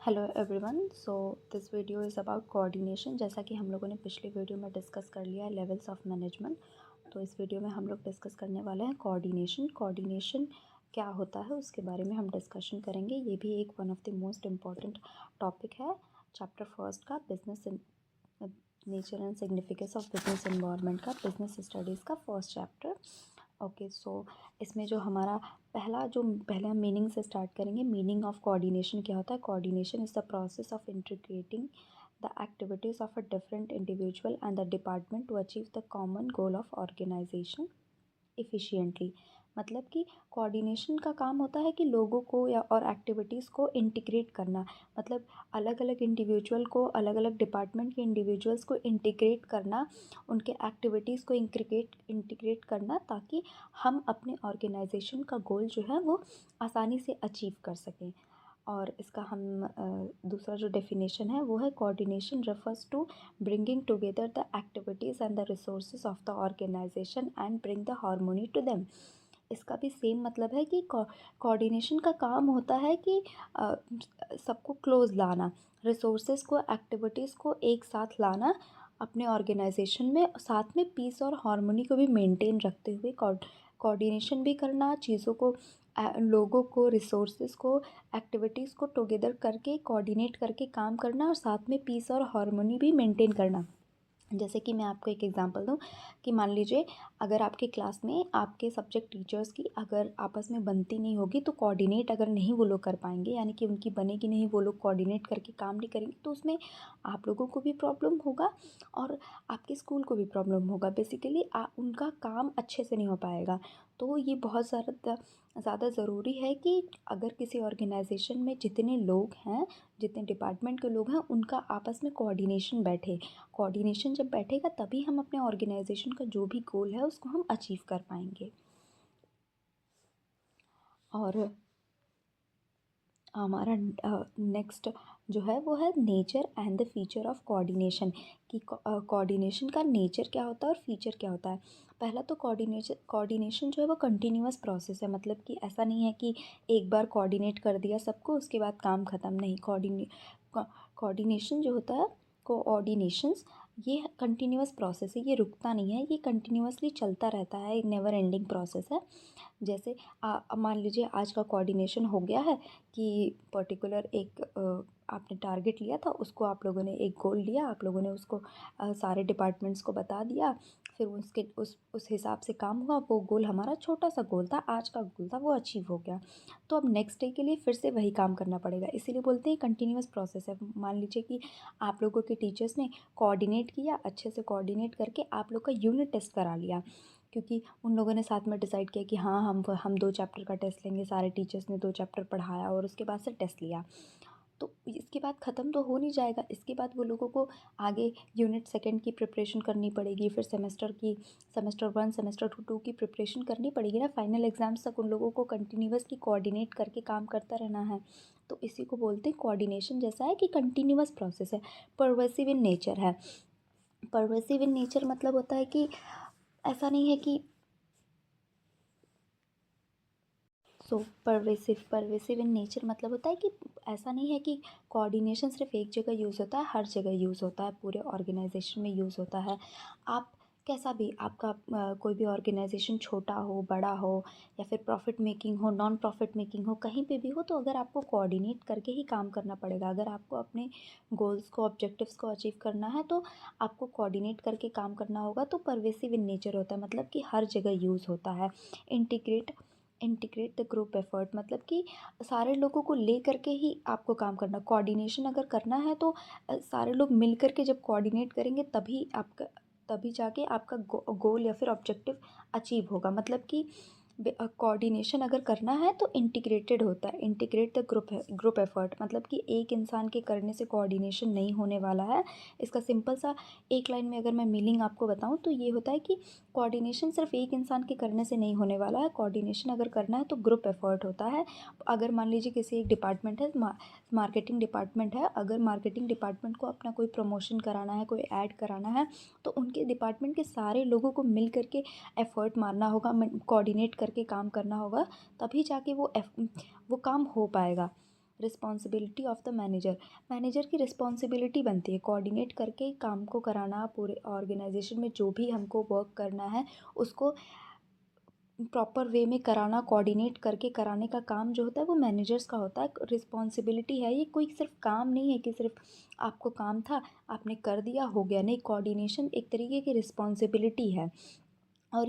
Hello everyone. So this video is about coordination. जैसा कि हम लोगों ने पिछले वीडियो में डिस्कस कर लिया है लेवल्स ऑफ मैनेजमेंट, तो इस वीडियो में हम लोग डिस्कस करने वाले हैं कोऑर्डिनेशन। कोऑर्डिनेशन क्या होता है उसके बारे में हम डिस्कशन करेंगे। ये भी एक one of the most important topic है चैप्टर फर्स्ट का, business nature and significance of business environment का, बिजनेस स्टडीज़ का फर्स्ट चैप्टर। ओके, सो इसमें जो हमारा पहले हम मीनिंग से स्टार्ट करेंगे। मीनिंग ऑफ कोऑर्डिनेशन क्या होता है? Coordination is the process of integrating the activities of a different individual and the department to achieve the common goal of organisation efficiently. मतलब कि कोऑर्डिनेशन का काम होता है कि लोगों को या और एक्टिविटीज़ को इंटीग्रेट करना। मतलब अलग अलग इंडिविजुअल को, अलग अलग डिपार्टमेंट के इंडिविजुअल्स को इंटीग्रेट करना, उनके एक्टिविटीज़ को इंटीग्रेट करना, ताकि हम अपने ऑर्गेनाइजेशन का गोल जो है वो आसानी से अचीव कर सकें। और इसका हम दूसरा जो डेफिनेशन है वो है, coordination refers to bringing together the activities and the resources of the organisation and bring the harmony to them. इसका भी सेम मतलब है कि कोऑर्डिनेशन का काम होता है कि सबको क्लोज लाना, रिसोर्सेज को, एक्टिविटीज़ को एक साथ लाना अपने ऑर्गेनाइजेशन में, साथ में पीस और हार्मोनी को भी मेंटेन रखते हुए कोऑर्डिनेशन भी करना, चीज़ों को, लोगों को, रिसोर्सेज को, एक्टिविटीज़ को टुगेदर करके, कोऑर्डिनेट करके काम करना, और साथ में पीस और हार्मोनी भी मेंटेन करना। जैसे कि मैं आपको एक एग्जांपल दूं कि मान लीजिए अगर आपकी क्लास में आपके सब्जेक्ट टीचर्स की अगर आपस में बनती नहीं होगी, तो कोऑर्डिनेट अगर नहीं वो लोग कर पाएंगे, यानी कि उनकी बनेगी नहीं, वो लोग कोऑर्डिनेट करके काम नहीं करेंगे, तो उसमें आप लोगों को भी प्रॉब्लम होगा और आपके स्कूल को भी प्रॉब्लम होगा। बेसिकली उनका काम अच्छे से नहीं हो पाएगा। तो ये बहुत ज़्यादा ज़रूरी है कि अगर किसी ऑर्गेनाइजेशन में जितने लोग हैं, जितने डिपार्टमेंट के लोग हैं, उनका आपस में कोऑर्डिनेशन बैठे। कोऑर्डिनेशन जब बैठेगा तभी हम अपने ऑर्गेनाइजेशन का जो भी गोल है उसको हम अचीव कर पाएंगे। और हमारा नेक्स्ट जो है वो है nature and the feature of coordination, कि कोऑर्डिनेशन का नेचर क्या होता है और फीचर क्या होता है। पहला तो कोऑर्डिनेशन जो है वो कंटिन्यूअस प्रोसेस है। मतलब कि ऐसा नहीं है कि एक बार कोऑर्डिनेट कर दिया सबको, उसके बाद काम ख़त्म। नहीं, कोऑर्डिनेशन जो होता है, कोऑर्डिनेशंस, ये कंटिन्यूअस प्रोसेस है, ये रुकता नहीं है, ये कंटिन्यूअसली चलता रहता है, एक नेवर एंडिंग प्रोसेस है। जैसे मान लीजिए आज का कोऑर्डिनेशन हो गया है कि पर्टिकुलर एक आपने टारगेट लिया था, उसको आप लोगों ने एक गोल लिया, आप लोगों ने उसको सारे डिपार्टमेंट्स को बता दिया, फिर उसके उस हिसाब से काम हुआ। वो गोल हमारा छोटा सा गोल था, आज का गोल था, वो अचीव हो गया। तो अब नेक्स्ट डे के लिए फिर से वही काम करना पड़ेगा। इसीलिए बोलते हैं कंटिन्यूअस प्रोसेस है। मान लीजिए कि आप लोगों के टीचर्स ने कोऑर्डिनेट किया, अच्छे से कोऑर्डिनेट करके आप लोग का यूनिट टेस्ट करा लिया, क्योंकि उन लोगों ने साथ में डिसाइड किया कि हाँ हम 2 चैप्टर का टेस्ट लेंगे। सारे टीचर्स ने 2 चैप्टर पढ़ाया और उसके बाद से टेस्ट लिया। तो इसके बाद ख़त्म तो हो नहीं जाएगा, इसके बाद वो लोगों को आगे यूनिट सेकंड की प्रिपरेशन करनी पड़ेगी, फिर सेमेस्टर 1 सेमेस्टर 2 की प्रिपरेशन करनी पड़ेगी ना। फाइनल एग्ज़ाम्स तक उन लोगों को कंटिन्यूअसली कोऑर्डिनेट करके काम करता रहना है। तो इसी को बोलते हैं कोऑर्डिनेशन। जैसा है कि कंटिन्यूअस प्रोसेस है, परवेसिव इन नेचर है। परवेसिव इन नेचर मतलब होता है कि ऐसा नहीं है कि परवेसिव इन नेचर मतलब होता है कि ऐसा नहीं है कि कोऑर्डिनेशन सिर्फ एक जगह यूज़ होता है, हर जगह यूज़ होता है, पूरे ऑर्गेनाइजेशन में यूज़ होता है। आप कैसा भी, आपका कोई भी ऑर्गेनाइजेशन छोटा हो, बड़ा हो, या फिर प्रॉफिट मेकिंग हो, नॉन प्रॉफिट मेकिंग हो, कहीं पे भी हो, तो अगर आपको कोऑर्डिनेट करके ही काम करना पड़ेगा। अगर आपको अपने गोल्स को, ऑब्जेक्टिव्स को अचीव करना है तो आपको कोऑर्डिनेट करके काम करना होगा। तो परवेसिव इन नेचर होता है, मतलब कि हर जगह यूज़ होता है। Integrate integrate the group effort, मतलब कि सारे लोगों को ले करके ही आपको काम करना। कोऑर्डिनेशन अगर करना है तो सारे लोग मिल करके जब कोऑर्डिनेट करेंगे तभी जाके आपका गोल या फिर ऑब्जेक्टिव अचीव होगा। मतलब कि कोऑर्डिनेशन अगर करना है तो इंटीग्रेटेड होता है, इंटीग्रेट द ग्रुप एफर्ट, मतलब कि एक इंसान के करने से कोऑर्डिनेशन नहीं होने वाला है। इसका सिंपल सा एक लाइन में अगर मैं मीनिंग आपको बताऊं तो ये होता है कि कोऑर्डिनेशन सिर्फ एक इंसान के करने से नहीं होने वाला है। कोऑर्डिनेशन अगर करना है तो ग्रुप एफर्ट होता है। अगर मान लीजिए किसी एक डिपार्टमेंट है, मार्केटिंग डिपार्टमेंट है, अगर मार्केटिंग डिपार्टमेंट को अपना कोई प्रमोशन कराना है, कोई ऐड कराना है, तो उनके डिपार्टमेंट के सारे लोगों को मिल करके एफर्ट मारना होगा, कोऑर्डिनेट करके काम करना होगा, तभी जाके वो काम हो पाएगा। Responsibility of the manager, manager की रिस्पॉन्सिबिलिटी बनती है कोऑर्डिनेट करके काम को कराना, पूरे ऑर्गेनाइजेशन में जो भी हमको वर्क करना है उसको प्रॉपर वे में कराना, कोऑर्डिनेट करके कराने का काम जो होता है वो मैनेजर्स का होता है। रिस्पॉन्सिबिलिटी है ये, कोई सिर्फ काम नहीं है कि सिर्फ आपको काम था आपने कर दिया हो गया, नहीं, कोऑर्डिनेशन एक तरीके की रिस्पॉन्सिबिलिटी है। और